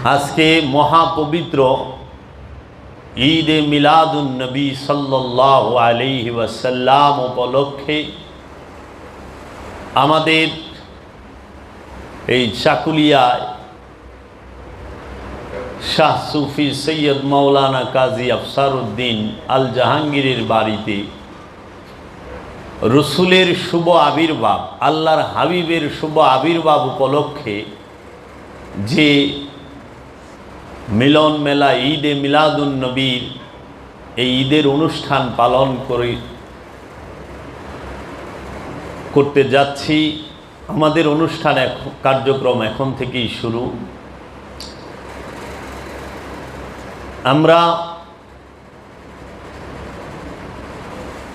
আজকে মহাপবিত্র ঈদে মিলাদুন নবী সাল্লাল্লাহু আলাইহি ওয়াসাল্লাম উপলক্ষে আমাদের এই চাকুলিয়ায় শাহ সুফি সৈয়দ মাওলানা কাজী আফসারউদ্দিন আল জাহাঙ্গীরের বাড়িতে রসুলের শুভ আবির্ভাব, আল্লাহর হাবিবের শুভ আবির্ভাব উপলক্ষে যে মিলন মেলা ঈদে মিলাদুন নবীর এই ঈদের অনুষ্ঠান পালন করতে যাচ্ছি। আমাদের অনুষ্ঠান কার্যক্রম এখন থেকেই শুরু। আমরা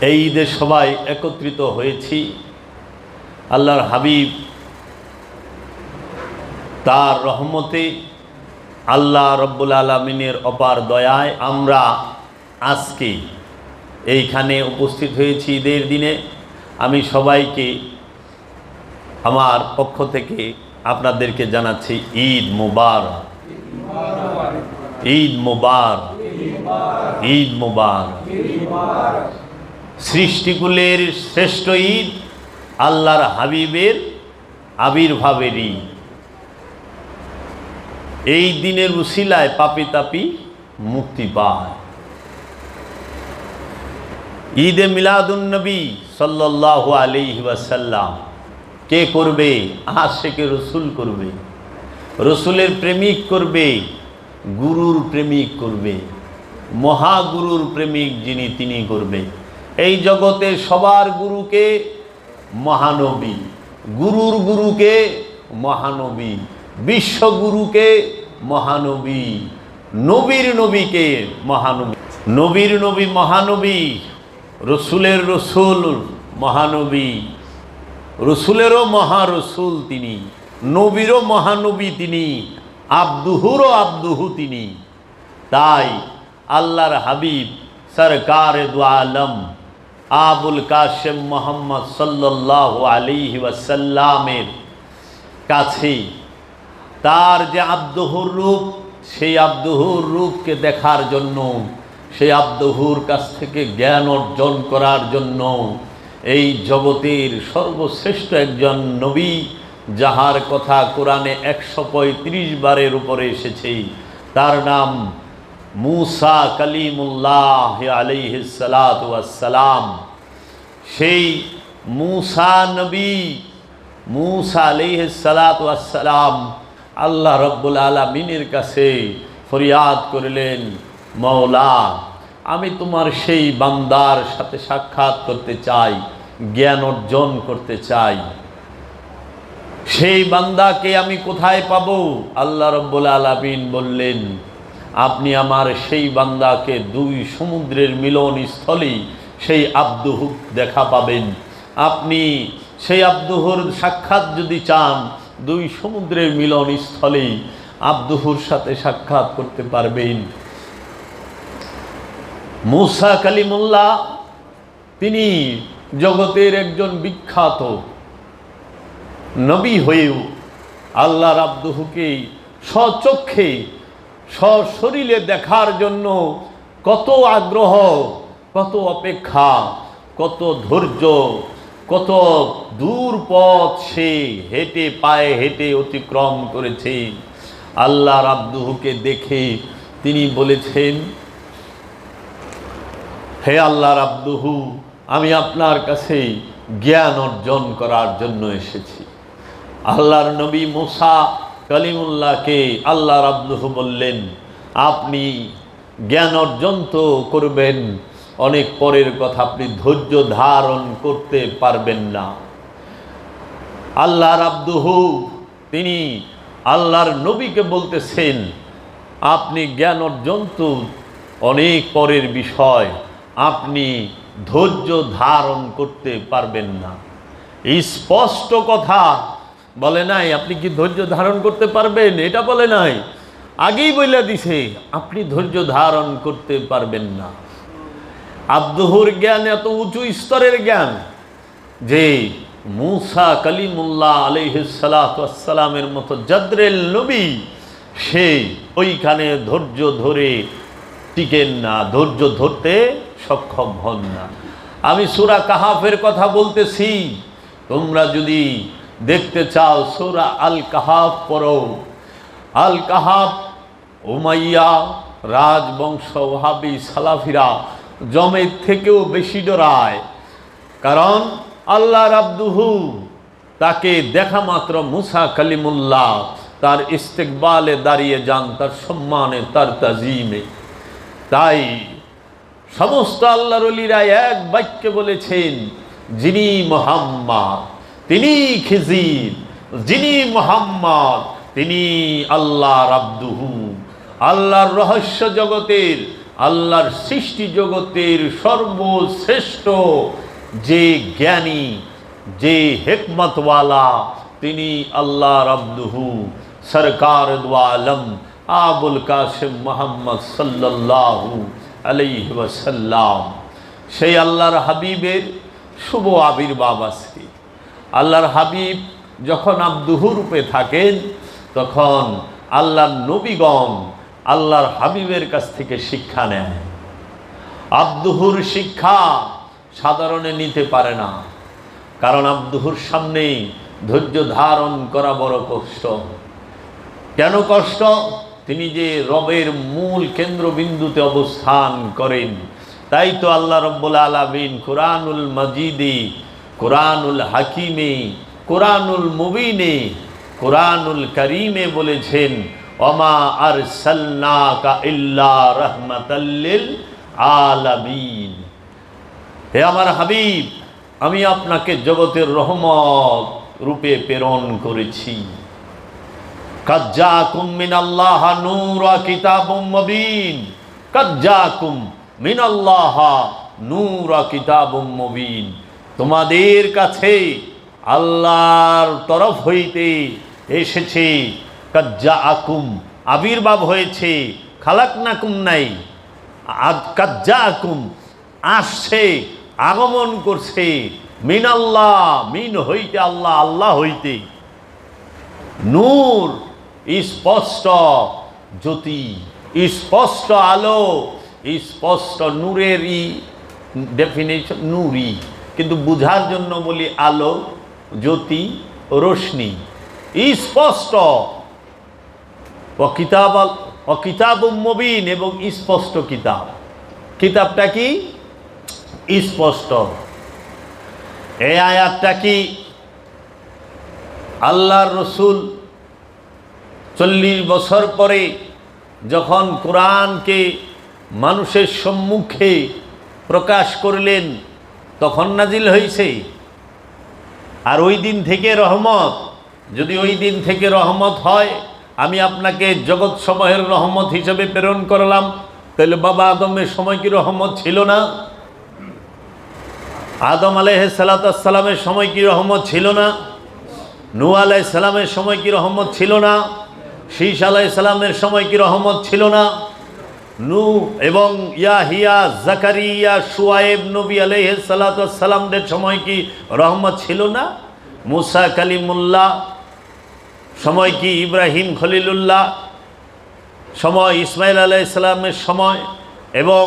এই ঈদে সবাই একত্রিত হয়েছি। আল্লাহর হাবিব তার রহমতে, আল্লাহ রব্বুল আলামিনের অপার দয়ায় আমরা আজকে এইখানে উপস্থিত হয়েছি ঈদের দিনে। আমি সবাইকে আমার পক্ষ থেকে আপনাদেরকে জানাচ্ছি ঈদ মুবারক, ঈদ মুবারক, ঈদ মুবারক। সৃষ্টিকুলের শ্রেষ্ঠ ঈদ আল্লাহর হাবিবের আবির্ভাবের ঈদ। এই দিনের উসিলায় পাপী তাপী মুক্তি পায়। ঈদে মিলাদুন নবী সাল্লাল্লাহু আলাইহি ওয়াসাল্লাম কে করবে? আশিকে রসুল করবে, রসুলের প্রেমিক করবে, গুরুর প্রেমিক করবে, মহাগুরুর প্রেমিক যিনি তিনি করবে। এই জগতে সবার গুরুকে মহানবী, গুরুর গুরুকে মহানবী, বিশ্বগুরুকে মহানবী, নবীর নবীকে মহানবী, নবীর নবী মহানবী, রসুলের রসুল মহানবী, রসুলেরও মহারসুল তিনি, নবীরও মহানবী তিনি, আব্দুহুরও আব্দুহু তিনি। তাই আল্লাহর হাবিব সরকারে দু আলম আবুল কাশেম মোহাম্মদ সাল্লাল্লাহু আলাইহি ওয়াসাল্লামের কাছে তার যে আব্দুহুর রূপ, সেই আব্দুহুর রূপকে দেখার জন্য, সেই আব্দুহুর কাছ থেকে জ্ঞান অর্জন করার জন্য এই জগতের সর্বশ্রেষ্ঠ একজন নবী, যাহার কথা কোরআনে 135 বারের উপরে এসেছে, তার নাম মুসা কালিমুল্লাহ আলাইহিস সালাতু ওয়াস সালাম। সেই মুসা নবী, মুসা আলাইহিস সালাতু ওয়াস সালাম আল্লাহ রব্বুল আলামিনের কাছে ফরিয়াদ করলেন, মওলা, আমি তোমার সেই বান্দার সাথে সাক্ষাৎ করতে চাই, জ্ঞান অর্জন করতে চাই। সেই বান্দাকে আমি কোথায় পাবো? আল্লাহ রব্বুল আলামিন বললেন, আপনি আমার সেই বান্দাকে দুই সমুদ্রের মিলনস্থলে সেই আব্দুহু দেখা পাবেন। আপনি সেই আব্দুহুর সাক্ষাৎ যদি চান, দুই সমুদ্রের মিলনস্থলে আব্দুহুর সাথে সাক্ষাৎ করতে পারবেন। মুসা কালিমুল্লাহ তিনি জগতের একজন বিখ্যাত নবী হয়েও আল্লাহর আব্দুহুকে স্বচক্ষে সশরীরে দেখার জন্য কত আগ্রহ, কত অপেক্ষা, কত ধৈর্য, কত দূর পথ সে হেঁটে, পায়ে হেঁটে অতিক্রম করেছে। আল্লাহর আব্দুহুকে দেখে তিনি বলেছেন, হে আল্লাহর আব্দুহু, আমি আপনার কাছে জ্ঞান অর্জন করার জন্য এসেছি। আল্লাহর নবী মুসা কালিমুল্লাহকে আল্লাহর আব্দুহু বললেন, আপনি জ্ঞান অর্জন তো করবেন, অনেক পরের কথা, আপনি ধৈর্য ধারণ করতে পারবেন না। আল্লাহর আব্দুহু তিনি আল্লাহর নবীকে বলতেছেন, আপনি জ্ঞান অর্জন তো অনেক পরের বিষয়, আপনি ধৈর্য ধারণ করতে পারবেন না। এই স্পষ্ট কথা বলে নাই, আপনি কি ধৈর্য ধারণ করতে পারবেন এটা বলে নাই, আগেই বলে দিছে আপনি ধৈর্য ধারণ করতে পারবেন না। আব্দুহুর জ্ঞান এত উঁচু স্তরের জ্ঞান যে মুসা কালিমুল্লাহ আলাইহিস সালাতু ওয়াস সালামের মতো জাদরেল নবী সে ওইখানে ধৈর্য ধরে টিকেন না, ধৈর্য ধরতে সক্ষম হন না। আমি সূরা কাহাফের কথা বলতেছি, তোমরা যদি দেখতে চাও সূরা আল কাহাফ পড়ো। আল কাহাফ উমাইয়া রাজবংশ, ওহাবি সালাফিরা জমের থেকেও বেশি ডরায়। কারণ আল্লাহ রাব্দুহু তাকে দেখা মাত্র মুসা কালিমুল্লাহ তার ইস্তেকবালে দাঁড়িয়ে যান, তার সম্মানে, তার তাজিমে। তাই সমস্ত আল্লাহর ওলিরা এক বাক্যে বলেছেন, যিনি মুহাম্মদ তিনি খিজির, যিনি মুহাম্মদ তিনি আল্লাহ রাব্দুহু। আল্লাহর রহস্য জগতের, আল্লাহর সৃষ্টি জগতের সর্বশ্রেষ্ঠ যে জ্ঞানী, যে হিকমতওয়ালা, তিনি আল্লাহ রাব্দুহু সরকার দু আলম আবুল কাসিম মুহাম্মদ সাল্লাল্লাহু আলাইহি ওয়াসাল্লাম। সেই আল্লাহর হাবিবের শুভ আবির্ভাব আজকে। আল্লাহর হাবিব যখন আব্দুহু রূপে থাকেন, তখন আল্লাহর নবীগণ আল্লাহর হাবিবের কাছ থেকে শিক্ষা নেয়। আব্দুহুর শিক্ষা সাধারণে নিতে পারে না, কারণ আব্দুহুর সামনে ধৈর্য ধারণ করা বড় কষ্ট। কেন কষ্ট? তিনি যে রবের মূল কেন্দ্রবিন্দুতে অবস্থান করেন। তাই তো আল্লাহ রব্বুল আলামিন কুরআনুল মাজিদে, কুরআনুল হাকিমে, কুরআনুল মুবিনে, কুরআনুল কারীমে বলেছেন, ওমা আরসালনাকা ইল্লা রাহমাতাল লিল আলামিন। হে আমার হাবিব, আমি আপনাকে জগতের রহমত রূপে প্রেরণ করেছি। কাদ জাকুম মিনাল্লাহ নূর ওয়া কিতাবুম মুবিন, কাদ জাকুম মিনাল্লাহ নূর ওয়া কিতাবুম মুবিন। তোমাদের কাছে আল্লাহর তরফ হইতে এসেছে, কাদ জাকুম আবির্ভাব হয়েছে, খালাকনাকুম নাই, কাদ জাকুম আসছে, আগমন করছে, মিনাল্লাহ মিন হইতে আল্লাহ, আল্লাহ হইতে, নূর স্পষ্ট জ্যোতি, স্পষ্ট আলো, স্পষ্ট নূরেরই ডেফিনেশন নূরি, কিন্তু বুঝার জন্য বলি আলো, জ্যোতি, রোশনি, স্পষ্ট। ও কিতাবুম মুবিন, এবং স্পষ্ট কিতাব। কিতাবটা কি? স্পষ্ট। এই আয়াতটা কি? আল্লাহর রসুল 40 বছর পরে যখন কোরআনকে মানুষের সম্মুখে প্রকাশ করলেন, তখন নাজিল হয়েছে। আর ওই দিন থেকে রহমত, যদি ওই দিন থেকে রহমত হয়, আমি আপনাকে জগৎ সমূহের রহমত হিসেবে প্রেরণ করলাম, তাহলে বাবা আদমের সময় কি রহমত ছিল না? আদম আলাইহিস সালামের সময় কি রহমত ছিল না? নূহ আলাইহিস সালামের সময় কি রহমত ছিল না? শীস আলাইহিস সালামের সময় কি রহমত ছিল না? নূহ এবং ইয়াহিয়া, জাকারিয়া, শুআয়ব নবী আলাইহিস সালামদের সময় কি রহমত ছিল না? মুসা কালিমুল্লাহ সময় কি, ইব্রাহিম খলিলুল্লাহ সময়, ইসমাইল আলাইহিস সালামের সময়, এবং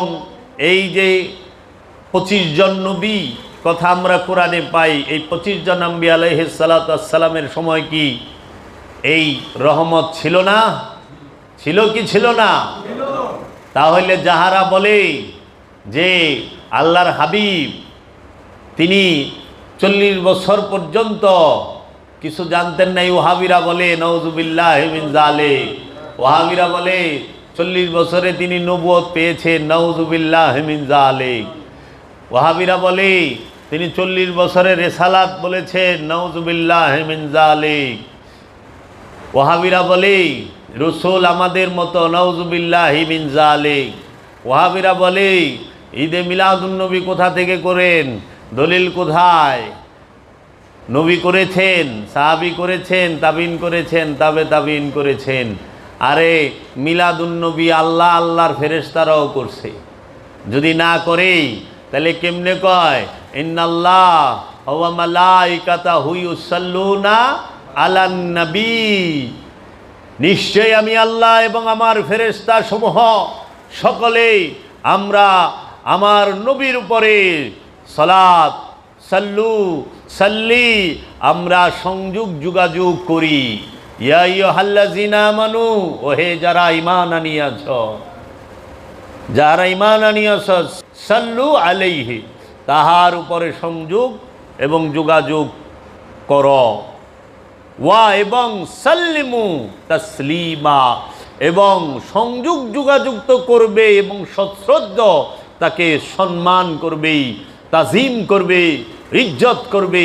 এই যে 25 জন নবী কথা আমরা কোরআনে পাই, এই 25 জন নবী আলাইহিস সালামের সময় কি এই রহমত ছিল না? ছিল কি ছিল না? তাহলে যাহারা বলে যে আল্লাহর হাবিব তিনি 40 বছর পর্যন্ত কিছু জানতেন না, ওহাবিরা বলে নাউজুবিল্লাহি মিন যালিক। ওহাবিরা বলে 40 বছরে তিনি নবুয়ত পেয়েছেন, নাউজুবিল্লাহি মিন যালিক। ওহাবিরা বলে তিনি 40 বছরে রিসালাত বলেছেন, নাউজুবিল্লাহি মিন যালিক। ওহাবিরা বলে রসুল আমাদের মতো, নাউজুবিল্লাহি মিন যালিক। ওহাবিরা বলে ঈদে মিলাদুন নবী কোথা থেকে করেন, দলিল কোথায়? নবী করেছেন, সাহাবী করেছেন, তাবিন করেছেন, তাবে তাবিন করেছেন। আরে মিলাদুন নবী আল্লাহ, আল্লাহর ফেরেশতারাও করছে। যদি না করে তাহলে কেমনে কয় ইন্নাল্লাহ ওয়া মালাইকাতাহু ইউসাল্লুনা আলান নবী? নিশ্চয়ই আমি আল্লাহ এবং আমার ফেরেশতা সমূহ সকলেই আমরা আমার নবীর উপরে সালাত সাল্লু সাল্লি আমরা সংযোগ যোগাযোগ করি। ইয়া আইয়ুহাল্লাযিনা আমানু, ওহে যারা ঈমান আনিয়াছ, যারা ঈমান আনিয়াছ, সাল্লু আলাইহি, তাহার উপরে সংযোগ এবং যোগাযোগ কর। ওয়া এবং সাল্লিমু তাসলিমা, এবং সংযোগ যোগাযোগ তো করবে এবং সশ্রদ্ধ তাকে সম্মান করবে, তাজিম করবে, ইজ্জত করবে,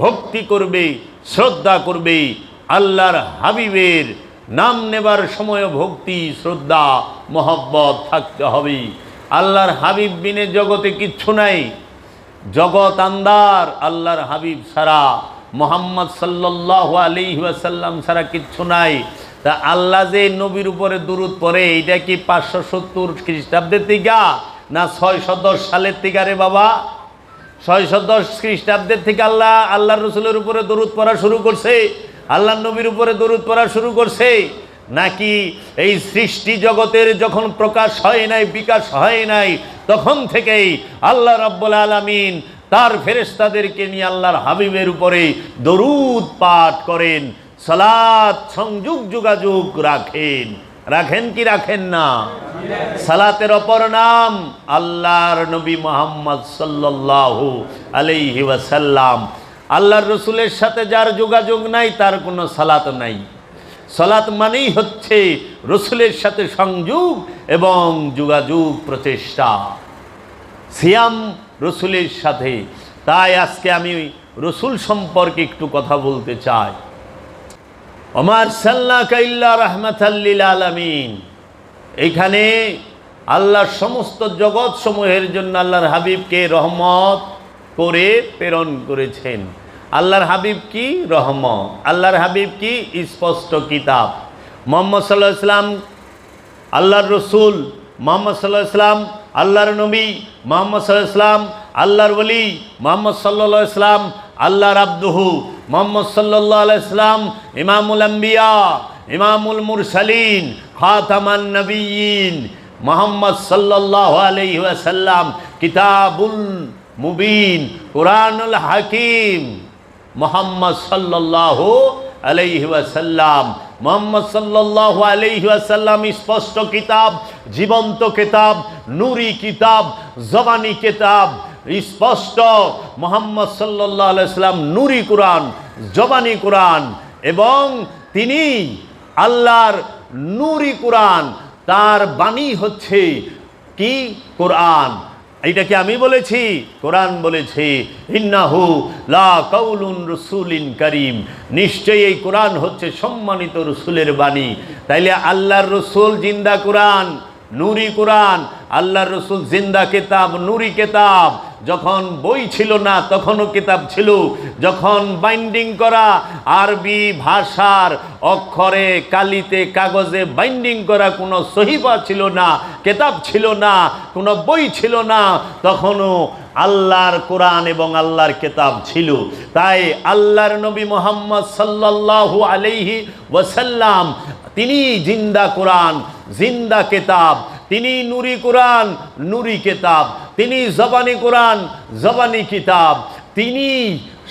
ভক্তি করবে, শ্রদ্ধা করবে। আল্লাহর হাবিবের নাম নেবার সময় ভক্তি শ্রদ্ধা মহব্বত থাকতে হবে। আল্লাহর হাবিব বিনে জগতে কিচ্ছু নাই, জগৎ আন্দার। আল্লাহর হাবিব ছাড়া, মুহাম্মদ সাল্লাল্লাহু আলাইহি ওয়াসাল্লাম ছাড়া কিচ্ছু নাই। তা আল্লাহ যে নবীর উপরে দুরূদ পড়ে, এটা কি 570 খ্রিস্টাব্দের থেকে না 610 সালের থেকে? রে বাবা, 610 খ্রিস্টাব্দের থেকে আল্লাহর রসুলের উপরে দরুদ পড়া শুরু করছে, আল্লাহর নবীর উপরে দরুদ পড়া শুরু করছে, নাকি এই সৃষ্টি জগতের যখন প্রকাশ হয় নাই, বিকাশ হয় নাই, তখন থেকেই আল্লাহ রাব্বুল আলামিন তার ফেরেশতাদেরকে নিয়ে আল্লাহর হাবিবের উপরে দরুদ পাঠ করেন, সালাত সংযোগ যোগাযোগ রাখেন? রাখেন কি রাখেন না? সালাতের অপর নাম আল্লাহর নবী মুহাম্মদ সাল্লাল্লাহু আলাইহি ওয়াসাল্লাম। আল্লাহর রসুলের সাথে যার যোগাযোগ নাই তার কোনো সালাত নাই। সালাত মানেই হচ্ছে রসুলের সাথে সংযোগ এবং যোগাযোগ প্রচেষ্টা, সিয়াম রসুলের সাথে। তাই আজকে আমি রসুল সম্পর্কে একটু কথা বলতে চাই। ওমা আরসালনাকা ইল্লা রাহমাতাল লিল আলামিন। এখানে আল্লাহর সমস্ত জগৎ সমূহের জন্য আল্লাহর হাবিবকে রহমত করে প্রেরণ করেছেন। আল্লাহর হাবিব কি? রহমত। আল্লাহর হাবিব কি? স্পষ্ট কিতাব। মুহাম্মদ সাল্লাল্লাহু আলাইহি ওয়াসাল্লাম আল্লাহর রসুল, মুহাম্মদ সাল্লাল্লাহু আলাইহি ওয়াসাল্লাম আল্লাহর নবী, মুহাম্মদ সাল্লাল্লাহু আলাইহি ওয়াসাল্লাম আল্লাহর ওলি, মুহাম্মদ সাল্লাল্লাহু আলাইহি ওয়াসাল্লাম আল্লাহর আব্দুহু, মুহাম্মদ সাল্লাল্লাহু আলাইহি ওয়াসাল্লাম ইমামুল আম্বিয়া, ইমামুল মুরসালিন, খাতামান নবিয়্যিন। মুহাম্মদ সাল্লাল্লাহু আলাইহি ওয়াসাল্লাম কিতাবুল মুবিন, কুরআনুল হাকিম। মুহাম্মদ সাল্লাল্লাহু আলাইহি ওয়াসাল্লাম, মুহাম্মদ সাল্লাল্লাহু আলাইহি ওয়াসাল্লাম স্পষ্ট কিতাব, জীবন্ত কিতাব, নূরি কিতাব, জবানি কিতাব, স্পষ্ট। মুহাম্মদ সাল্লাল্লাহু আলাইহি ওয়াসাল্লাম নূরি কুরআন, জবানি কুরআন, এবং তিনি আল্লাহর নূরি কুরআন, তার বাণী হচ্ছে কি? কোরআন। এটা কি আমি বলেছি? কোরআন বলেছে ইন্নাহু লা কাউলুন রাসূলিন কারীম। নিশ্চয়ই এই কোরআন হচ্ছে সম্মানিত রসুলের বাণী। তাইলে আল্লাহর রসুল জিন্দা কোরআন, নূরি কোরআন। আল্লাহর রসুল জিন্দা কিতাব, নূরি কিতাব। যখন বই ছিল না তখনও কিতাব ছিল। যখন বাইন্ডিং করা আরবি ভাষার অক্ষরে, কালিতে, কাগজে বাইন্ডিং করা কোনো সহিফা ছিল না, কিতাব ছিল না, কোনো বই ছিল না, তখনও আল্লাহর কোরআন এবং আল্লাহর কিতাব ছিল। তাই আল্লাহর নবী মুহাম্মদ সাল্লাল্লাহু আলাইহি ওয়াসাল্লাম তিনি জিন্দা কোরআন, জিন্দা কিতাব। তিনি নূরি কোরআন, নূরি কিতাব। তিনি জবানি কোরআন, জবানি কিতাব। তিনি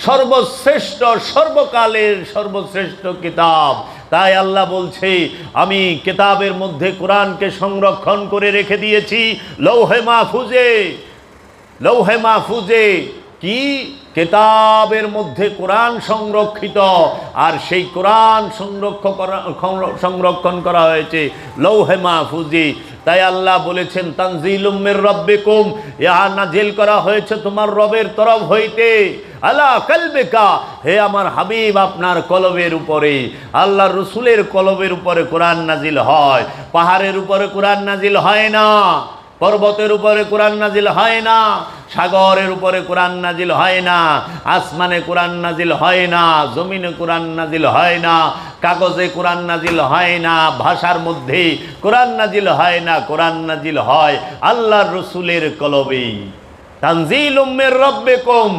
সর্বশ্রেষ্ঠ, সর্বকালের সর্বশ্রেষ্ঠ কিতাব। তাই আল্লাহ বলছে, আমি কিতাবের মধ্যে কোরআনকে সংরক্ষণ করে রেখে দিয়েছি লৌহে মাহফুজে। লৌহে মাহফুজে কি? কিতাবের মধ্যে কোরআন সংরক্ষিত, আর সেই কোরআন সংরক্ষণ করা হয়েছে লৌহে মাহফুজে। তাই আল্লাহ বলেছেন তানজিলুম মির রাব্বিকুম, ইহা নাজিল করা হয়েছে তোমার রবের তরফ হইতে। আলা কলবিকা, হে আমার হাবিব আপনার কলবের উপরে। আল্লাহর রসুলের কলবের উপরে কোরআন নাজিল হয়। পাহাড়ের উপরে কোরআন নাজিল হয় না, পর্বতের উপরে কোরআন নাজিল হয় না, সাগরের উপরে কোরআন নাজিল হয় না, আসমানে কোরআন নাজিল হয় না, জমিনে কোরআন নাজিল হয় না, কাগজে কোরআন নাজিল হয় না, ভাষার মধ্যে কোরআন নাজিল হয় না। কোরআন নাজিল হয় আল্লাহর রসুলের কলবে। তানজিলুম মির রাব্বিকুম,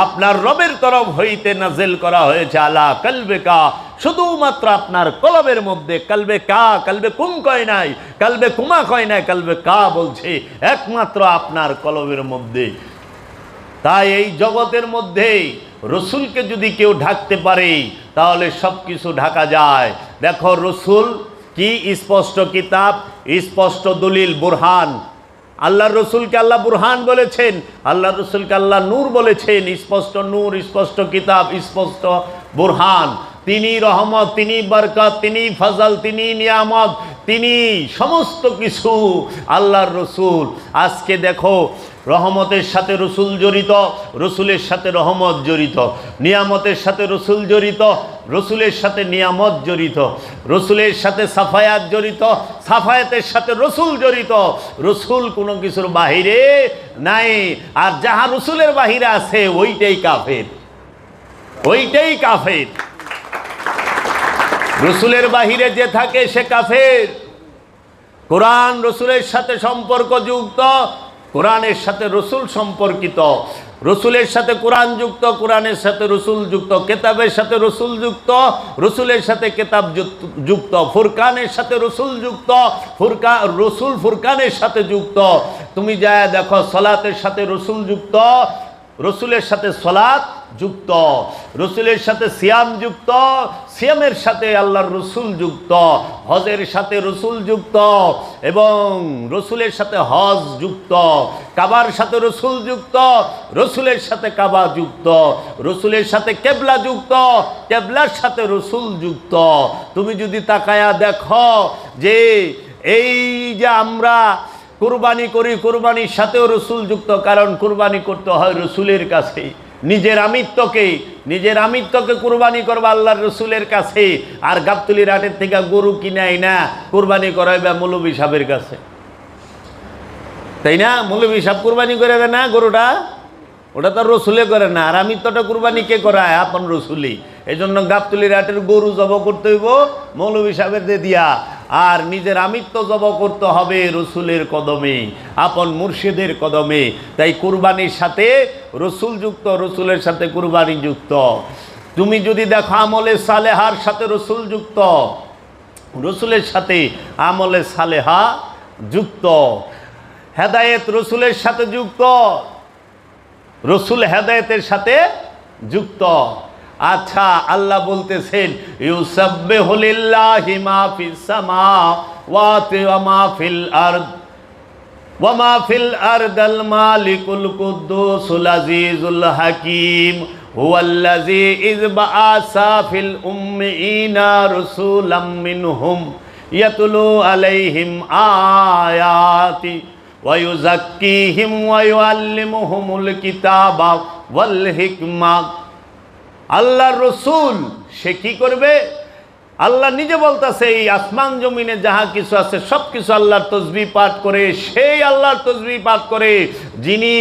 আপনার রবের তরফ হইতে নাজিল করা হয়েছে। আলা কলবিকা, শুধুমাত্র আপনার কলবের মধ্যে কালবে কুম কয় নাই, কালবে কুমা কয় নাই, কালবে কা বলছে, একমাত্র আপনার কলবের মধ্যে। তাই এই জগতের মধ্যে রসুলকে যদি কেউ ঢাকতে পারে তাহলে সব কিছু ঢাকা যায়। দেখো রসুল কি স্পষ্ট কিতাব, স্পষ্ট দলিল, বুরহান। আল্লাহ রসুলকে আল্লাহ বুরহান বলেছেন, আল্লাহ রসুলকে আল্লাহ নূর বলেছেন। স্পষ্ট নূর, স্পষ্ট কিতাব, স্পষ্ট বুরহান। তিনি রহমত, তিনি বরকত, তিনি ফজল, তিনি নিয়ামত, তিনি সমস্ত কিছু আল্লাহর রসুল। আজকে দেখো রহমতের সাথে রসুল জড়িত, রসুলের সাথে রহমত জড়িত, নিয়ামতের সাথে রসুল জড়িত, রসুলের সাথে নিয়ামত জড়িত, রসুলের সাথে সাফায়াত জড়িত, সাফায়াতের সাথে রসুল জড়িত। রসুল কোনো কিছুর বাহিরে নাই, আর যাহা রসুলের বাহিরে আছে ওইটাই কাফের, ওইটাই কাফের। রসুলের বাহিরে যে থাকে সে কাফের। কোরআন রসুলের সাথে সম্পর্কযুক্ত, কোরআনের সাথে রসুল সম্পর্কিত, রসুলের সাথে কোরআন যুক্ত, কোরআনের সাথে রসুল যুক্ত, কেতাবের সাথে রসুল যুক্ত, রসুলের সাথে কেতাব যুক্ত, ফুরকানের সাথে রসুল যুক্ত, রসুল ফুরকানের সাথে যুক্ত। তুমি যা দেখো সলাতের সাথে রসুল যুক্ত, রসুলের সাথে সলাত যুক্ত, রসুলের সাথে সিয়াম যুক্ত, সিয়ামের সাথে আল্লাহর রসুল যুক্ত, হজের সাথে রসুল যুক্ত এবং রসুলের সাথে হজ যুক্ত, কাবার সাথে রসুল যুক্ত, রসুলের সাথে কাবা যুক্ত, রসুলের সাথে কেবলা যুক্ত, কেবলার সাথে রসুল যুক্ত। তুমি যদি তাকায়া দেখো যে এই যে আমরা কুরবানি করি, কুরবানির সাথেও রসুল যুক্ত, কারণ কুরবানি করতে হয় রসুলের কাছে। নিজের আমিত্বকে কুরবানি করবা আল্লাহর রসুলের কাছে, আর গাবতলির হাটের থেকে গরু কিনাই না কুরবানি করাইবা মৌলবী সাহেবের কাছে, তাই না? মৌলবী সাহেব কুরবানি করে দেয় না গরুটা, ওটা তো রসুলে করে না। আর আমিত্বটা কুরবানি কে করায়? আপন রসুলি। এই জন্য গাবতলির হাটের গরু জব করতে হইব মৌলবী সাহেবের দিয়ে দিয়া, আর নিজের আমিত্ব জব করতে হবে রসুলের কদমে, আপন মুর্শিদের কদমে। তাই কুরবানির সাথে রসুল যুক্ত, রসুলের সাথে কুরবানি যুক্ত। তুমি যদি দেখো আমলে সালেহার সাথে রসুল যুক্ত, রসুলের সাথে আমলে সালেহা যুক্ত, হেদায়েত রসুলের সাথে যুক্ত, রসুল হেদায়েতের সাথে যুক্ত। আচ্ছা, আল্লাহ বলতেছেন ইউসাব্বিহু লিল্লাহি মা ফিস সামাওয়াতি ওয়া মা ফিল আরদ ওয়া মা ফিল আরদিল মালিকুল কুদ্দুসুল আজিজুল হাকীম হুয়াল্লাযী ইয বাআসা ফিল উম্মিয়িনা রাসূলাম মিনহুম ইয়াতলু আলাইহিম আয়াতি ওয়া ইউযাক্কিহিম ওয়া ইউআল্লিমুহুমুল কিতাবা ওয়াল হিকমা। আল্লাহর রসুল সে কি করবে? আল্লাহ নিজে বলতেছে এই আসমান জমিনে যাহা কিছু আছে সব কিছু আল্লাহর তসবিহ পাঠ করে, সেই আল্লাহর তসবিহ পাঠ করে যিনি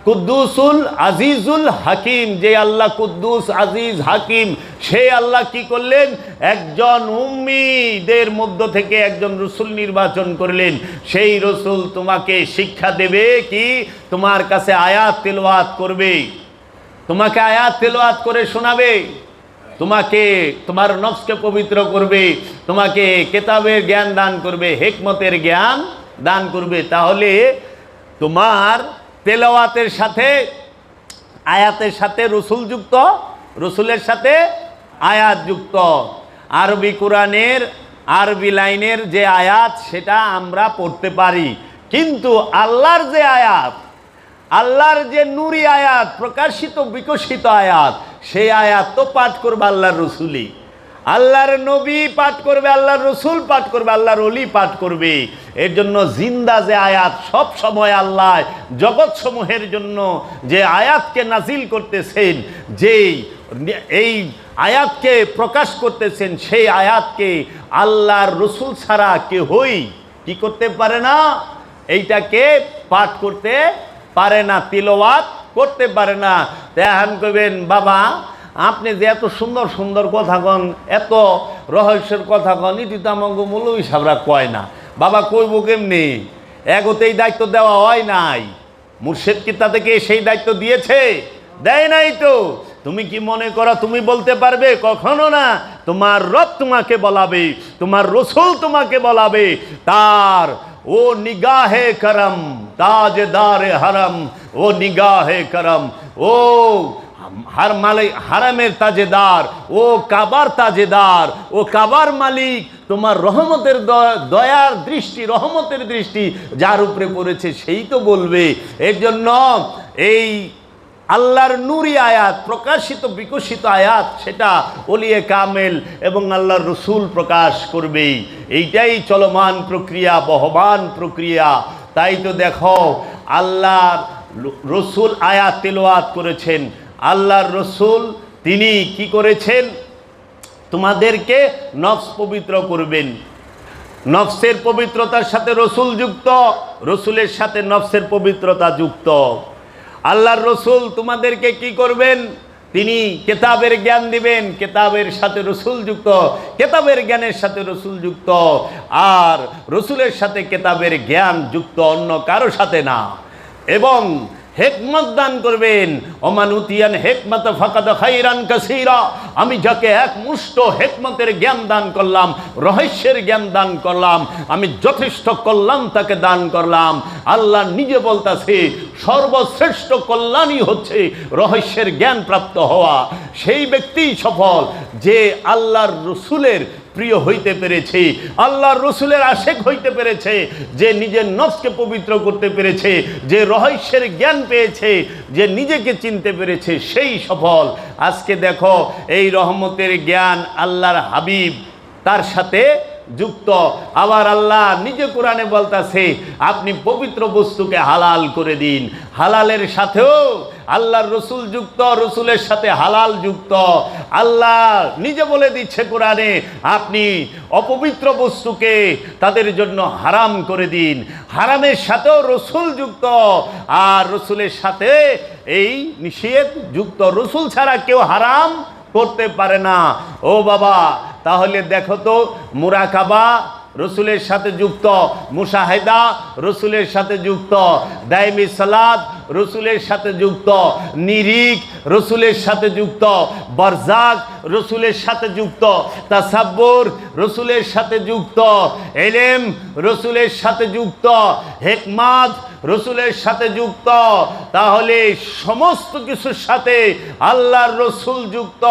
কুদ্দুসুল আজিজুল হাকিম। যে আল্লাহ কুদ্দুস, আজিজ, হাকিম, সেই আল্লাহ কি করলেন? একজন উম্মীদের মধ্য থেকে একজন রসুল নির্বাচন করলেন। সেই রসুল তোমাকে শিক্ষা দেবে কি? তোমার কাছে আয়াত তেলাওয়াত করবে, তোমাকে আয়াত তেলাওয়াত করে শোনাবে, তোমাকে তোমার নফসকে পবিত্র করবে, তোমাকে কিতাবের জ্ঞান দান করবে, হিকমতের জ্ঞান দান করবে। তাহলে তোমার তেলাওয়াতের সাথে আয়াতের সাথে রসুল যুক্ত, রসুলের সাথে আয়াত যুক্ত। আরবি কোরআনের আরবি লাইনের যে আয়াত সেটা আমরা পড়তে পারি, কিন্তু আল্লাহর যে আয়াত, আল্লাহর যে নুরি আয়াত, প্রকাশিত বিকশিত আয়াত, সেই আয়াত তো পাঠ করবে আল্লাহর রসুলই। আল্লাহর নবী পাঠ করবে, আল্লাহর রসুল পাঠ করবে, আল্লাহর ওলি পাঠ করবে। এর জন্য জিন্দা যে আয়াত, সব সময় আল্লাহ জগৎ সমূহের জন্য যে আয়াতকে নাজিল করতেছেন, যেই এই আয়াতকে প্রকাশ করতেছেন, সেই আয়াতকে আল্লাহর রসুল ছাড়া কেউই কি করতে পারে না? এইটাকে পাঠ করতে পারে না, তিলাওয়াত করতে পারে না। এখন কইবেন বাবা আপনি যে এত সুন্দর সুন্দর কথা কন, এত রহস্যের কথা কন, এটি তো আমাকে মৌলবী সাহেবরা কয় না। বাবা কইব কেমনি? এগোতেই দায়িত্ব দেওয়া হয় নাই। মুর্শিদ কি তাদেরকে সেই দায়িত্ব দিয়েছে? দেয় নাই তো। তুমি কি মনে করো তুমি বলতে পারবে? কখনো না। তোমার রব তোমাকে বলাবে, তোমার রসুল তোমাকে বলাবে। তার ও নিগাহে করম, তাজদারে হারম, ও নিগাহে করম, ও হারামের তাজেদার, ও কাবার তাজেদার, ও কাবার মালিক, তোমার রহমতের দয়ার দৃষ্টি, রহমতের দৃষ্টি যার উপরে পড়েছে সেই তো বলবে। এর জন্য এই আল্লাহর নূরি আয়াত, প্রকাশিত বিকশিত আয়াত, সেটা ওলিয়ে কামেল এবং আল্লাহর রসুল প্রকাশ করবেই। এইটাই চলমান প্রক্রিয়া, বহমান প্রক্রিয়া। তাই তো দেখো আল্লাহর রসুল আয়াত তেলাওয়াত করেছেন। আল্লাহর রসুল তিনি কি করেছেন? তোমাদেরকে নফস পবিত্র করবেন। নফসের পবিত্রতার সাথে রসুল যুক্ত, রসুলের সাথে নফসের পবিত্রতা যুক্ত। আল্লাহর রসুল তোমাদেরকে কি করবেন? তিনি কেতাবের জ্ঞান দিবেন, কেতাবের সাথে রসুল যুক্ত, কেতাবের জ্ঞানের সাথে রসুল যুক্ত, আর রসুলের সাথে কেতাবের জ্ঞান যুক্ত, অন্য কারো সাথে না। এবং হেকমত দান করবেন। ওমান উতিয়ান হেকমত ফাকাদ খাইরান কাসীরা, আমি যাকে এক মুষ্ট হেকমতের জ্ঞান দান করলাম, রহস্যের জ্ঞান দান করলাম, আমি যথেষ্ট কল্যাণ তাকে দান করলাম। আল্লাহ নিজে বলতেছে সর্বশ্রেষ্ঠ কল্যাণই হচ্ছে রহস্যের জ্ঞান প্রাপ্ত হওয়া। সেই ব্যক্তিই সফল যে আল্লাহর রসুলের প্রিয় হইতে পেরেছে, আল্লাহর রসুলের আশেক হইতে পেরেছে, যে নিজের নফসকে পবিত্র করতে পেরেছে, যে রহস্যের জ্ঞান পেয়েছে, যে নিজেকে চিনতে পেরেছে, সেই সফল। আজকে দেখো এই রহমতের জ্ঞান আল্লাহর হাবিব তার সাথে যুক্ত। আবার আল্লাহ নিজে কোরআনে বলতেছে আপনি পবিত্র বস্তুকে হালাল করে দিন। হালালের সাথেও আল্লাহর রসুল যুক্ত, রসুলের সাথে হালাল যুক্ত। আল্লাহ নিজে বলে দিচ্ছে কোরআনে আপনি অপবিত্র বস্তুকে তাদের জন্য হারাম করে দিন। হারামের সাথেও রসুল যুক্ত, আর রসুলের সাথে এই নিষেধ যুক্ত। রসুল ছাড়া কেউ হারাম করতে পারে না। ও বাবা, তাহলে দেখো তো মুরাকাবা রসুলের সাথে যুক্ত, মুশাহেদা রসুলের সাথে যুক্ত, দাইমি সালাত রসুলের সাথে যুক্ত, নিরিক রসুলের সাথে যুক্ত, বরজাক রসুলের সাথে যুক্ত, তাসাব্বুর রসুলের সাথে যুক্ত, ইলম রসুলের সাথে যুক্ত, হিকমত রসুলের সাথে যুক্ত। তাহলে সমস্ত কিছুর সাথে আল্লাহর রসুল যুক্ত,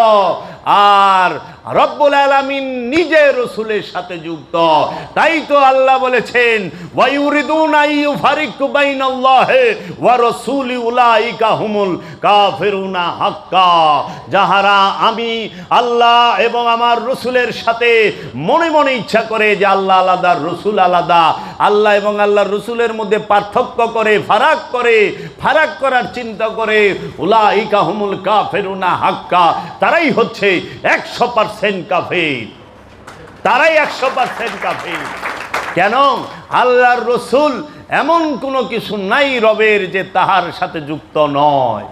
আর রব্বুল আলামিন নিজে রসুলের সাথে যুক্ত। তাই তো আল্লাহ বলেছেন ওয়ায়ুরিদুনা ইউফারিকু বাইনাল্লাহি ওয়া রাসূলি উলাইকা হুমুল কাফিরুনা হাক্কা। যাহারা আমি আল্লাহ এবং আমার রসুলের সাথে মনে মনে ইচ্ছা করে যে আল্লাহ আলাদা, রসুল আলাদা, আল্লাহ এবং আল্লাহর রসুলের মধ্যে পার্থক্য করে, ফারাক করে, ফারাক করার চিন্তা করে, উলাইকা হুমুল কাফিরুনা হাক্কা, তারাই হচ্ছে 100% কাফির, তারাই 100% কাফির। কেন? আল্লাহর রসুল এমন কোনো কিছু নাই রবের যে তাহার সাথে যুক্ত নয়।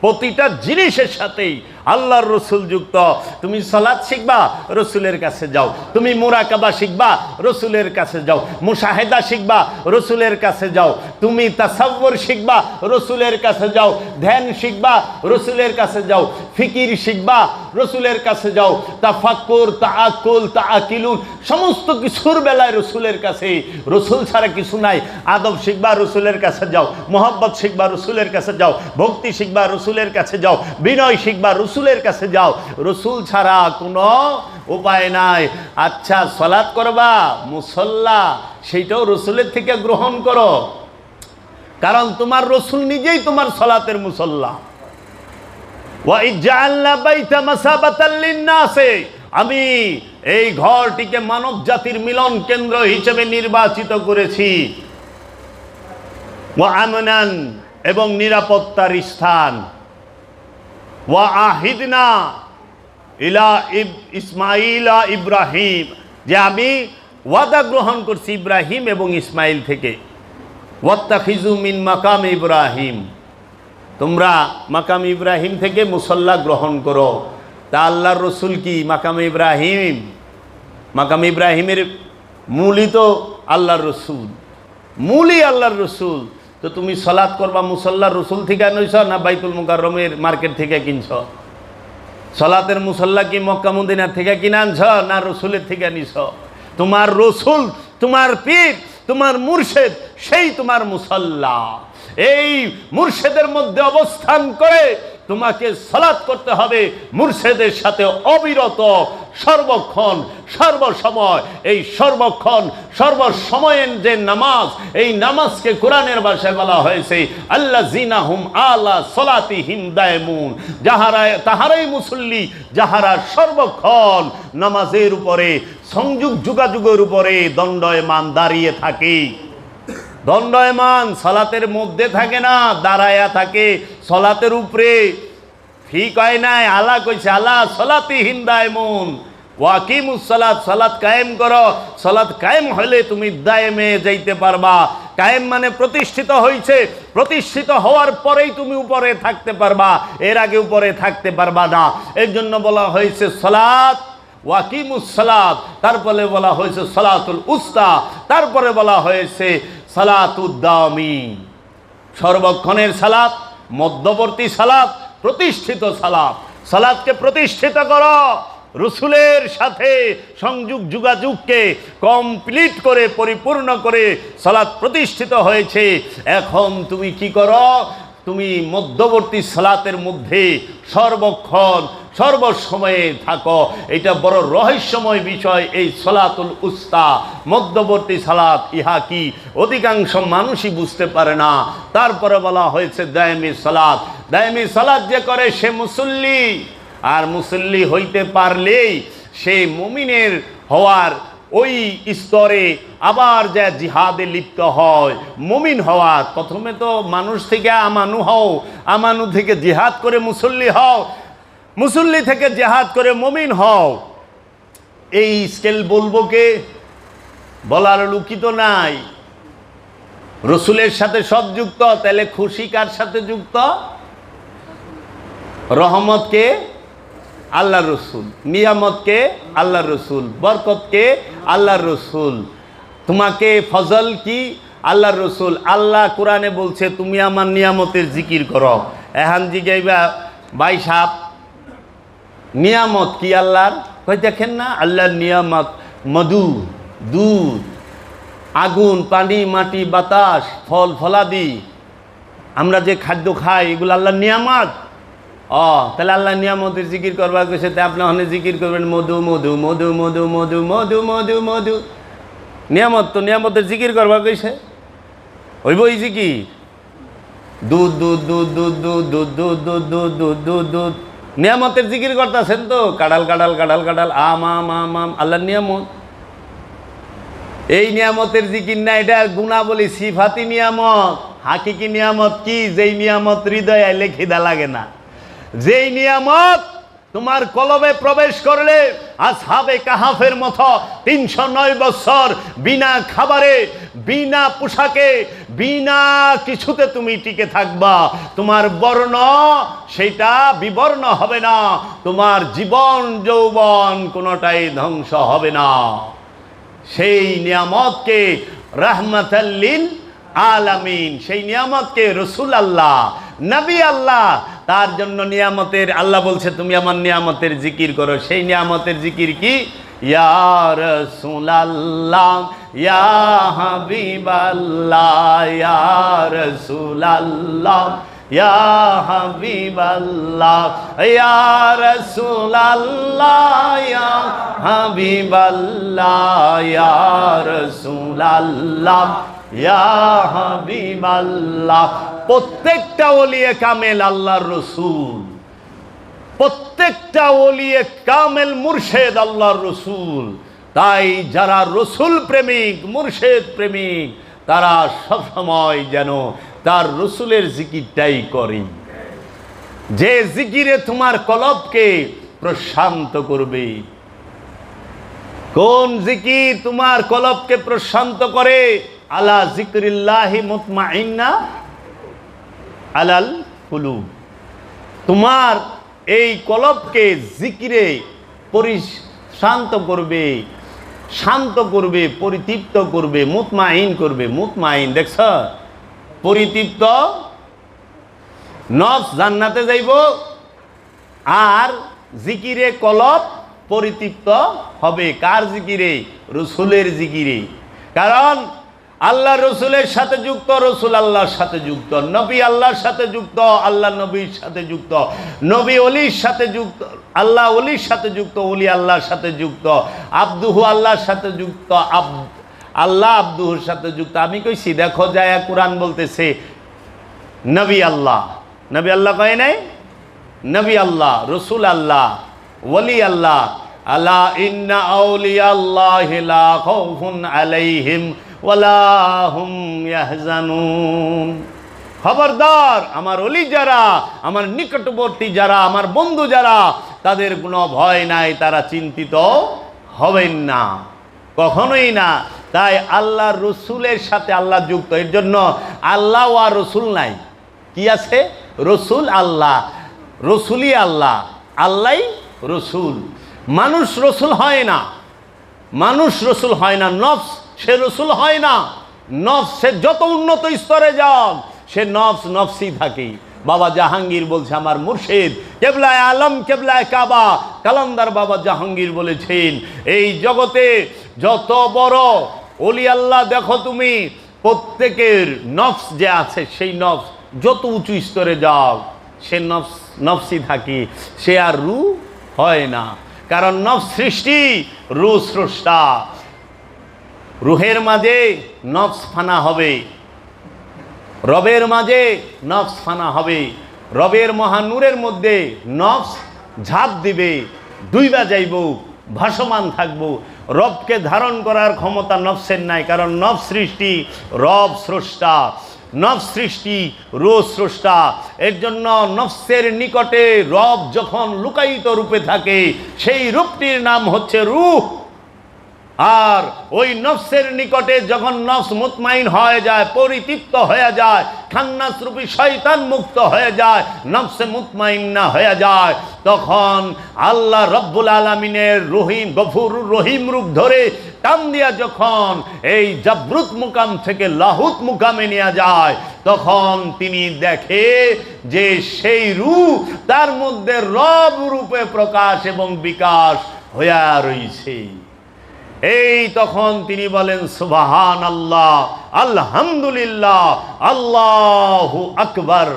প্রতিটা জিনিসের সাথেই আল্লাহর রসুল যুক্ত। তুমি সালাত শিখবা, রসুলের কাছে যাও। তুমি মুরাকাবা শিখবা, রসুলের কাছে যাও। মুশাহেদা শিখবা, রসুলের কাছে যাও। তুমি তাসাব্বুর শিখবা, রসুলের কাছে যাও। ধ্যান শিখবা, রসুলের কাছে যাও। ফিকির শিখবা, রসুলের কাছে যাও। তাফাক্কুর, তাআক্কুল, তাআকিলুন, সমস্ত কিছুর বেলায় রসুলের কাছে। রসুল ছাড়া কিছু নাই। আদব শিখবা, রসুলের কাছে যাও। মোহাব্বত শিখবা, রসুলের কাছে যাও। ভক্তি শিখবা, রসুলের কাছে যাও। বিনয় শিখবা, রসুলের কাছে যাও। রসুল ছাড়া কোনো উপায় নাই। আচ্ছা, সালাত করবা, মুসল্লা, সেইটাও রসুলের থেকে গ্রহণ করো, কারণ তোমার রসুল নিজেই তোমার সালাতের মুসল্লা। ওয়া ইজআলনা বাইতা মাসাবাতাল লিন্নাসে, আমি এই ঘরটিকে মানব জাতির মিলন কেন্দ্র হিসেবে নির্বাচিত করেছি। ওয়া আমনান, এবং নিরাপত্তার স্থান। ওয়া আহিদনা ইলা ইসমাইলা ইব্রাহিম, যে আমি ওয়াদা গ্রহণ করছি ইব্রাহিম এবং ইসমাইল থেকে। ওয়াত্তাখিজু মিন মাকাম ইব্রাহিম, তোমরা মাকাম ইব্রাহিম থেকে মুসল্লা গ্রহণ করো। তা আল্লাহর রসুল কি মাকাম ইব্রাহিম? মাকাম ইব্রাহিমের মূলই তো আল্লাহর রসুল, মূলই আল্লাহর রসুল। তো তুমি সালাত করবা মুসল্লার রসুল থেকে নইছ না বাইতুল মুকাররমের মার্কেট থেকে কিনছ? সালাতের মুসল্লা কি মক্কা মদিনা থেকে কিনে আনছ না রসুলের থেকে নিছ? তোমার রসুল, তোমার পীর, তোমার মুর্শেদ, সেই তোমার মুসল্লা। এই মুর্শেদের মধ্যে অবস্থান করে তোমাকে সালাত করতে হবে মুর্শেদের সাথে অবিরত, সর্বক্ষণ সর্বসময়। এই সর্বক্ষণ সর্বসময়ের যে নামাজ, এই নামাজকে কোরআনের ভাষায় বলা হয়েছে আল্লাযিনা হুম আলা সলাতিহিম দায়মুন, তাহারাই মুসল্লি যাহারা সর্বক্ষণ নামাজের উপরে, সংযোগ যোগাযোগের উপরে দণ্ডায়মান দাঁড়িয়ে থাকে। দণ্ডায়মান সালাতের মধ্যে থাকে না, দাঁড়ায়া থাকে সালাতের উপরে। ঠিক হয় নাই, আল্লাহ কইছে আলা সলাতিহিম দায়মুন ওয়াকিমুস সালাত, সালাত কায়েম করো। সালাত কায়েম হলে তুমি দায়েমে যাইতে পারবা। কায়েম মানে প্রতিষ্ঠিত হয়েছে, প্রতিষ্ঠিত হওয়ার পরেই তুমি উপরে থাকতে পারবা, এর আগে উপরে থাকতে পারবা না। এর জন্য বলা হয়েছে সালাত ওয়াকিমুস সালাত, তারপরে বলা হয়েছে সালাতুল উস্তা, তারপরে বলা হয়েছে সালাতুদ্দামি, সর্বক্ষণের সালাত, মধ্যবর্তী সালাত, প্রতিষ্ঠিত সালাত। সালাতকে প্রতিষ্ঠিত করো, রসুলের সাথে সংযোগ যোগাযোগকে কমপ্লিট করে, পরিপূর্ণ করে সালাত প্রতিষ্ঠিত হয়েছে। এখন তুমি কি করো? তুমি মধ্যবর্তী সালাতের মধ্যে সর্বক্ষণ সর্বসময়ে থাকো। এটা বড় রহস্যময় বিষয়, এই সালাতুল উস্তা, মধ্যবর্তী সালাত। ইহা কি অধিকাংশ মানুষই বুঝতে পারে না। তারপরে বলা হয়েছে দায়েমি সালাত। দায়েমি সালাত যে করে সে মুসল্লি, আর মুসল্লি হইতে পারলেই সে মুমিনের হওয়ার ওই স্তরে আবার যা জিহাদে লিপ্ত হয়। মুমিন হওয়ার প্রথমে তো মানুষ থেকে আমানু হও, আমানু থেকে জিহাদ করে মুসল্লি হও, মুসল্লি থেকে জিহাদ করে মুমিন হও। এই স্কেল বলবো কে? বলার লুকিত নাই। রসুলের সাথে সব যুক্ত, তাহলে খুশি কার সাথে যুক্ত? রহমতকে আল্লাহর রসুল, নিয়ামতকে আল্লাহর রসুল, বরকতকে আল্লাহর রসুল, তোমাকে ফজল কি আল্লাহর রসুল। আল্লাহ কোরআনে বলছে তুমি আমার নিয়ামতের জিকির করো। এখন জিগাইবা ভাই সাহেব নিয়ামত কি আল্লাহর? কই দেখেন না আল্লাহর নিয়ামত মধু, দুধ, আগুন, পানি, মাটি, বাতাস, ফল ফলাদি, আমরা যে খাদ্য খাই এগুলো আল্লাহর নিয়ামত। তাহলে আল্লাহ নিয়ামতের জিকির করবার কইছে, তাই আপনি ওখানে জিকির করবেন মধু মধু মধু মধু মধু মধু মধু মধু। নিয়ামত তো নিয়ামতের জিকির করবার কইছে, হইব এই জিকির। দুধ দুধ দুধ দুধ দুধ দুধ দুধ দুধ দুধ দুধ দুধ দুধ, নিয়ামতের জিকির করতেছেন তো। কাডাল কাডাল কাডাল কাডাল, আম আম আম আম, আল্লাহর নিয়ামত। এই নিয়ামতের জিকির না, এটা গুণাবলী, সিফাতি নিয়ামত। হাকিকি নিয়ামত কি? যেই নিয়ামত হৃদয়ে আইলে খিদা লাগে না, যেই নিয়ামত তোমার কলবে প্রবেশ করলে আসহাবে কাহাফের মতো 309 বছর বিনা খাবারে, বিনা পোশাকে, বিনা কিছুতে তুমি টিকে থাকবা। তোমার বর্ণ সেটা বিবর্ণ হবে না, তোমার জীবন যৌবন কোনোটাই ধ্বংস হবে না। সেই নিয়ামতকে রাহমাতাল লিল আলামিন, সেই নিয়ামতকে রসুল আল্লাহ, নবী আল্লাহ, তার জন্য নিয়ামতের আল্লাহ বলছে তুমি আমার নিয়ামতের জিকির করো। সেই নিয়ামতের জিকির কি? ইয়া রাসূলুল্লাহ, ইয়া হাবিবাল্লাহ, ইয়া রাসূলুল্লাহ, ইয়া হাবিবাল্লাহ, ইয়া রাসূলুল্লাহ, ইয়া হাবিবাল্লাহ, ইয়া রাসূলুল্লাহ, ইয়া হাবিবাল্লাহ। প্রত্যেকটা ওলিয়ে কামেল আল্লাহর রসুল, প্রত্যেকটা ওলিয়ে কামেল মুর্শেদ আল্লাহর রসুল। তাই যারা রসুল প্রেমিক, মুর্শেদ প্রেমিক, তারা সবসময় যেন তার রসুলের জিকিরটাই করে, যে জিকিরে তোমার কলবকে প্রশান্ত করবে। কোন জিকির তোমার কলবকে প্রশান্ত করে? আলা যিকরিল্লাহি মুতমাইন্না আলাল কুলুব। তোমার এই কলবকে জিকিরে শান্ত করবে, শান্ত করবে, পরিতৃপ্ত করবে, মুতমাইন করবে। মুতমাইন দেখছ, পরিতৃপ্ত নফস জান্নাতে যাইব, আর জিকিরে কলব পরিতৃপ্ত হবে। কার জিকিরে? রসুলের জিকিরে। কারণ আল্লাহ রসুলের সাথে যুক্ত, রসুল আল্লাহর সাথে যুক্ত, নবী আল্লাহর সাথে যুক্ত, আল্লাহ নবীর সাথে যুক্ত, নবী অলির সাথে যুক্ত, আল্লাহ অলির সাথে যুক্ত, অলি আল্লাহর সাথে যুক্ত, আব্দুহু আল্লাহর সাথে যুক্ত, আল্লাহ আব্দুহুর সাথে যুক্ত। আমি কইছি দেখো যায় কোরআন বলতেছে নবী আল্লাহ, নবী আল্লাহ কয় নাই? নবী আল্লাহ, রসুল আল্লাহ, ওলি আল্লাহ। আলা ইন্না আউলিয়া আল্লাহি লা খাউফুন আলাইহিম ওয়ালা হুম ইয়াহজানুন। খবরদার, আমার ওলি যারা, আমার নিকটবর্তী যারা, আমার বন্ধু যারা, তাদের কোনো ভয় নাই, তারা চিন্তিত হবেন না, কখনোই না। তাই আল্লাহ রসুলের সাথে আল্লাহ যুক্ত। এর জন্য আল্লাহ আর রসুল নাই, কি আছে? রসুল আল্লাহ, রসুলই আল্লাহ, আল্লাহ রসুল। মানুষ রসুল হয় না, মানুষ রসুল হয় না, নফস সে রসুল হয় না। নফস সে যত উন্নত স্তরে যাক, সে নফস নফসই থাকে। বাবা জাহাঙ্গীর বলছে, আমার মুর্শিদ কেবলায় আলম কেবলায় কাবা কালান্দার বাবা জাহাঙ্গীর বলেছেন, এই জগতে যত বড় ওলি আল্লাহ দেখো তুমি, প্রত্যেকের নফস যে আছে, সেই নফস যত উঁচু স্তরে যাও, সে নফস নফসই থাকে, সে আর রু হয় না। কারণ নফস সৃষ্টি, রু স্রষ্টা। রুহের মাঝে নফস ফানা হবে, রবের মাঝে নফস ফানা হবে, রবের মহানূরের মধ্যে নফস ঝাঁপ দিবে, ডুইবা যাইব, ভাসমান থাকবো। রবকে ধারণ করার ক্ষমতা নফসের নাই, কারণ নফস সৃষ্টি, রব স্রষ্টা। নফস সৃষ্টি, রূহ স্রষ্টা। এর জন্য নফসের নিকটে রব যখন লুকায়িত রূপে থাকে, সেই রূপটির নাম হচ্ছে রূহ। আর ওই নফসের নিকটে যখন নফস মুতমাইন হয়ে যায়, পরিতৃপ্ত হয়ে যায়, খান্নাস রূপী শয়তান মুক্ত হয়ে যায়, নফসে মুতমাইন্না হয়ে যায়, তখন আল্লাহ রব্বুল আলামিনের রহিম, গফুর রহিম রূপ ধরে টান দিয়া যখন এই জাবরুত মুকাম থেকে লাহুত মুকামে নিয়ে যায়, তখন তিনি দেখে যে সেই রূহ তার মধ্যে রব রূপে প্রকাশ এবং বিকাশ হইয়া রয়েছে। এই তখন তিনি বলেন সুবহানাল্লাহ, আলহামদুলিল্লাহ, আল্লাহু আকবার।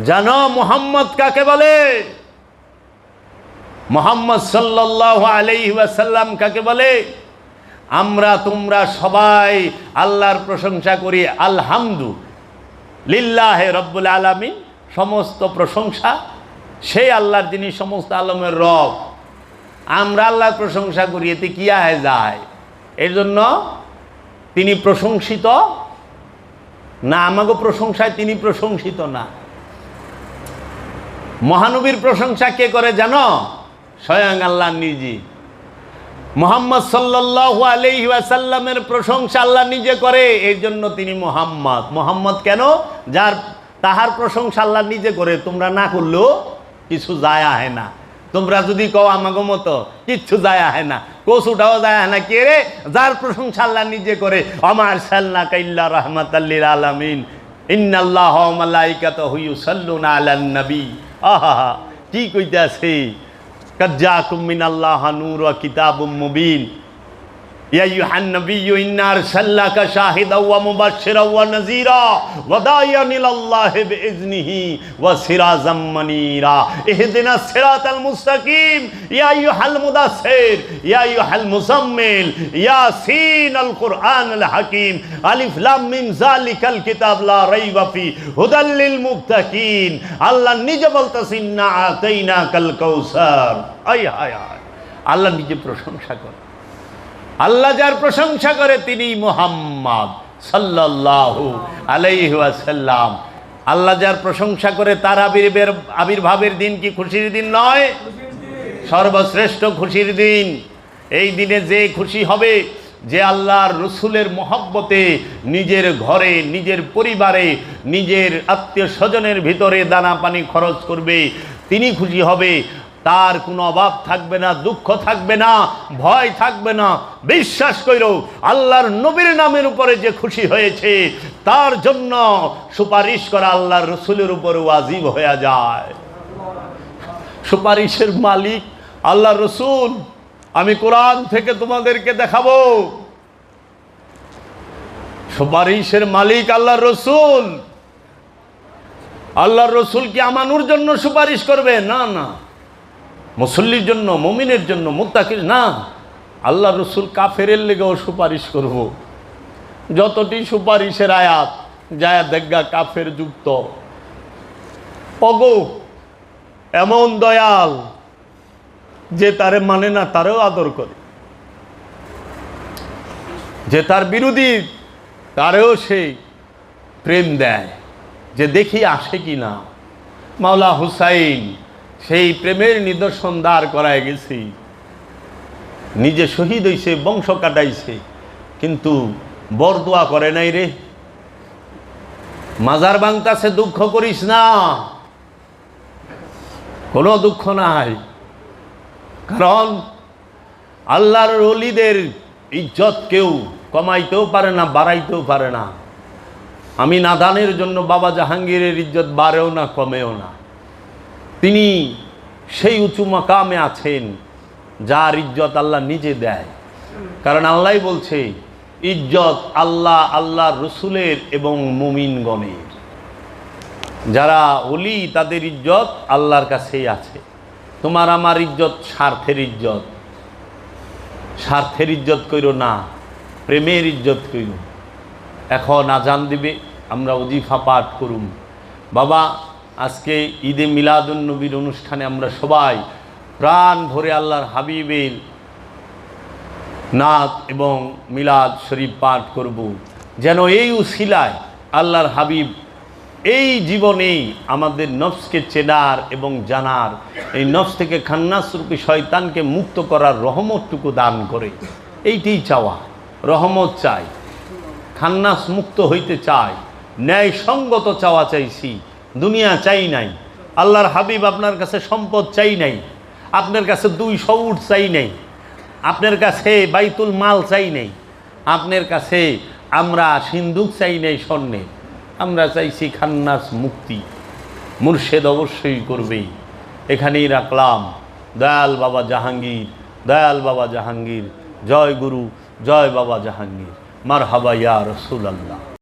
জানো মুহাম্মদ কাকে বলে? মুহাম্মদ সাল্লাল্লাহু আলাইহি ওয়াসাল্লাম কাকে বলে? আমরা তোমরা সবাই আল্লাহর প্রশংসা করি, আলহামদুলিল্লাহি রাব্বুল আলামিন। সমস্ত প্রশংসা সেই আল্লাহর, যিনি সমস্ত আলমের রব। আমরা আল্লাহর প্রশংসা করি, এতে কি আয় যায়? এর জন্য তিনি প্রশংসিত না, আমাকে প্রশংসায় তিনি প্রশংসিত না। মহানবীর প্রশংসা কে করে জানো? স্বয়ং আল্লাহ নিজে। মুহাম্মদ সাল্লাল্লাহু আলাইহি ওয়াসাল্লামের প্রশংসা আল্লাহ নিজে করে, এর জন্য তিনি মুহাম্মদ। মুহাম্মদ কেন? যার তাহার প্রশংসা আল্লাহ নিজে করে, তোমরা না করলেও কিছু যায় আহে না। তোমরা যদি কও আমাগো মতো, কিচ্ছু যায় আহে না, কচুটাও যায় আহে না। কে রে? যার প্রশংসা আল্লাহ নিজে করে। আমার সাল্লাকা ইল্লা রাহমাতাল লিল আলামিন, ইন্নাল্লাহা ওয়া মালাইকাতাহু ইউসাল্লুনা আলান নবী। আহা, কি কইতাছে? কাদ জাআকুম মিনাল্লাহি নূরুন ওয়া কিতাবুম মুবিন। ইয়া আইয়ুহান নাবিয়্যু ইন্না আরসালনাকা শাহিদাও ওয়া মুবাশশিরাও ওয়া নাযীরা ওয়া দাইয়ান ইলাল্লাহি বিইজনিহি ওয়া সিরাজাম মুনীরা ইহদিনাস সিরাতাল মুস্তাকিম। ইয়া আইয়ুহাল মুদাসসির ইয়া আইয়ুহাল মুজাম্মিল ইয়াসিনাল কুরআনাল হাকীম আলিফ লাম মিম যালিকাল কিতাব লা রাইবা ফি হুদাল লিল মুত্তাকিন। আল্লাহ নিজে বলতেছেন, ইন্না আতাইনাকাল কাউসার। আয় হায় হায়, আল্লাহ নিজে প্রশংসা করে। আল্লাহ যার প্রশংসা করে তিনি মুহাম্মদ সাল্লাল্লাহু আলাইহি ওয়াসাল্লাম। আল্লাহ যার প্রশংসা করে তার আবির্ভাবের দিন কি খুশির দিন নয়? সর্বশ্রেষ্ঠ খুশির দিন। এই দিনে যে খুশি হবে, যে আল্লাহর রসুলের মহব্বতে নিজের ঘরে, নিজের পরিবারে, নিজের আত্মীয় স্বজনের ভিতরে দানা পানি খরচ করবে, তিনি খুশি হবে। তার কোনো অভাব থাকবে না, দুঃখ থাকবে না, ভয় থাকবে না। বিশ্বাস করো, আল্লাহর নবীর নামের উপরে যে খুশি হয়েছে, তার জন্য সুপারিশ করা আল্লাহর রসুলের উপরে ওয়াজিব হয়ে যায়। সুপারিশের মালিক আল্লাহ রসুল। আমি কোরআন থেকে তোমাদেরকে দেখাবো, সুপারিশের মালিক আল্লাহ রসুল। আল্লাহ রসুল কি আমানুর জন্য সুপারিশ করবে? না না, মুসল্লির জন্য, মুমিনের জন্য, মুত্তাকির না। আল্লাহ রসুল কাফেরের লেগেও সুপারিশ করব। যতটি সুপারিশের আয়াত যায় দেখগা কাফের যুক্ত। অগো এমন দয়াল যে তারে মানে না তারেও আদর করে, যে তার বিরোধী তারেও সেই প্রেম দেয়, যে দেখি আসে কি না। মাওলা হুসাইন সেই প্রেমের নিদর্শন দাঁড় করায় গেছি। নিজে শহীদ হইছে, বংশ কাটাইছে, কিন্তু বরদোয়া করে নাই রে। মাজার ভাঙতাছে, দুঃখ করিস না, কোনো দুঃখ নাই। কারণ আল্লাহর ওলিদের ইজ্জত কেউ কমাইতেও পারে না, বাড়াইতেও পারে না। আমি নাদানের জন্য বাবা জাহাঙ্গীরের ইজ্জত বাড়েও না, কমেও না। তিনি সেই উঁচু মাকামে আছেন যার ইজ্জত আল্লাহ নিজে দেয়। কারণ আল্লাহ বলছে ইজ্জত আল্লাহ, আল্লাহ রসুলের এবং মুমিনগণের। যারা ওলি তাদের ইজ্জত আল্লাহর কাছেই আছে। তোমার আমার ইজ্জত স্বার্থের ইজ্জত। স্বার্থের ইজ্জত কইরো না, প্রেমের ইজ্জত কইরো। এখন আজান দিবে, আমরা ওজিফা পাঠ করুম। বাবা আজকে ঈদে মিলাদুন নবীর অনুষ্ঠানে আমরা সবাই প্রাণ ভরে আল্লাহর হাবিবের নাত এবং মিলাদ শরীফ পাঠ করব, যেন এই উসিলায় আল্লাহর হাবিব এই জীবনেই আমাদের নফসকে চেনার এবং জানার, এই নফস থেকে খান্নাসরূপী শয়তানকে মুক্ত করার রহমতটুকু দান করে। এইটিই চাওয়া, রহমত চাই, খান্নাস মুক্ত হইতে চাই, ন্যায়সঙ্গত চাওয়া চাইছি, দুনিয়া চাই নাই। আল্লাহর হাবিব আপনার কাছে সম্পদ চাই নাই, আপনার কাছে 200 উট চাই নাই, আপনার কাছে বাইতুল মাল চাই নাই, আপনার কাছে আমরা সিন্দুক চাই নাই স্বর্ণে। আমরা চাইছি খান্নাস মুক্তি। মুর্শেদ অবশ্যই করবেই। এখানেই রাখলাম। দয়াল বাবা জাহাঙ্গীর, দয়াল বাবা জাহাঙ্গীর। জয় গুরু, জয় বাবা জাহাঙ্গীর। মারহাবা ইয়া রাসূলুল্লাহ।